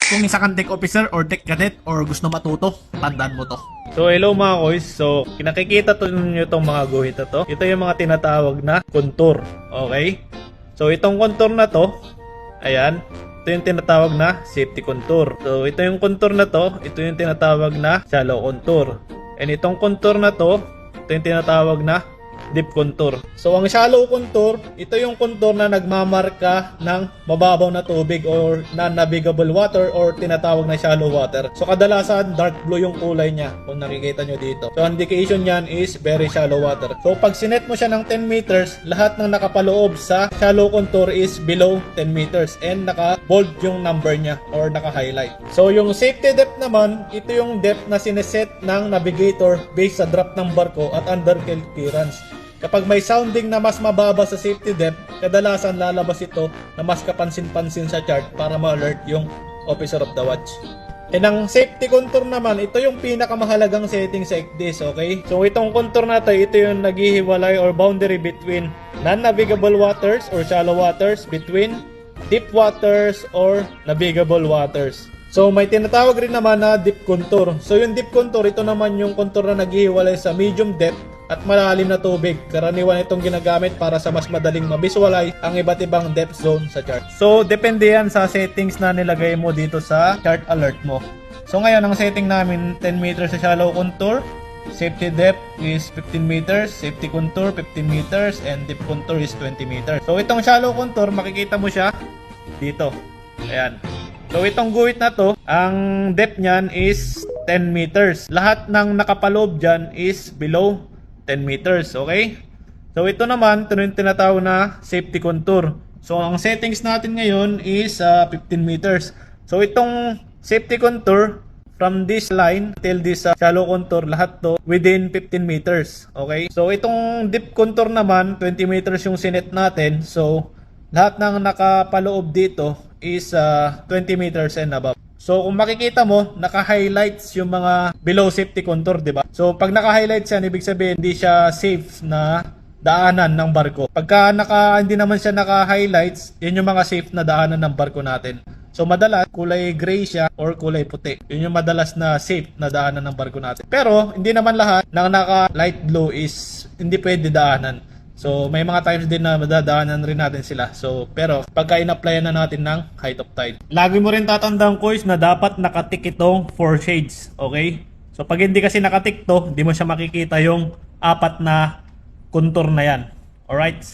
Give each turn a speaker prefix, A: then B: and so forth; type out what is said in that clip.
A: Kung isa kang deck officer or deck cadet or gusto matuto, tandaan mo to.
B: So hello mga koys, so kinakikita to ninyo itong mga guhit na to. Ito yung mga tinatawag na contour, okay? So itong contour na to, ayan, ito yung tinatawag na safety contour. So ito yung contour na to, ito yung tinatawag na shallow contour. And itong contour na to, ito yung tinatawag na deep contour. So ang shallow contour, ito yung contour na nagmamarka ng mababaw na tubig or non-navigable water or tinatawag na shallow water. So kadalasan dark blue yung kulay niya kung nakikita nyo dito. So indication niyan is very shallow water. So pag sinet mo siya ng 10 meters, lahat ng nakapaloob sa shallow contour is below 10 meters and naka-bold yung number niya or naka-highlight. So yung safety depth naman, ito yung depth na sineset ng navigator based sa drop ng barko at under clearance. Kapag may sounding na mas mababa sa safety depth, kadalasan lalabas ito na mas kapansin-pansin sa chart para ma-alert yung officer of the watch. E ng safety contour naman, ito yung pinakamahalagang setting sa ECDIS, okay? So itong contour na ito yung naghihiwalay or boundary between non-navigable waters or shallow waters between deep waters or navigable waters. So may tinatawag rin naman na deep contour. So yung deep contour, ito naman yung contour na naghihiwalay sa medium depth at malalim na tubig. Karaniwan itong ginagamit para sa mas madaling mabisualize ang iba't ibang depth zone sa chart. So depende yan sa settings na nilagay mo dito sa chart alert mo. So ngayon ang setting namin 10 meters sa shallow contour. Safety depth is 15 meters, safety contour 15 meters, and deep contour is 20 meters. So itong shallow contour, makikita mo siya dito. Ayan. So itong guhit na to, ang depth niyan is 10 meters. Lahat ng nakapaloob dyan is below 10 meters, okay? So ito naman, ito yung tinatawag na safety contour. So ang settings natin ngayon is 15 meters. So itong safety contour, from this line till this shallow contour, lahat to within 15 meters, okay? So itong deep contour naman, 20 meters yung sinet natin. So lahat ng nakapaloob dito is 20 meters and above. So kung makikita mo, naka-highlights yung mga below safety contour, di ba? So pag naka-highlights yan, ibig sabihin hindi siya safe na daanan ng barko. Pagka hindi naman siya naka-highlights, yun yung mga safe na daanan ng barko natin. So madalas kulay gray siya or kulay puti. Yun yung madalas na safe na daanan ng barko natin. Pero hindi naman lahat ng naka-light blue is hindi pwede daanan. So may mga times din na madadaanan rin natin sila. So pero pagka in-applyan na natin ng height of tide, lagi mo rin tatandaan guys na dapat nakatik itong 4 shades, okay? So pag hindi kasi nakatik to, hindi mo siya makikita yung apat na contour na yan. Alright?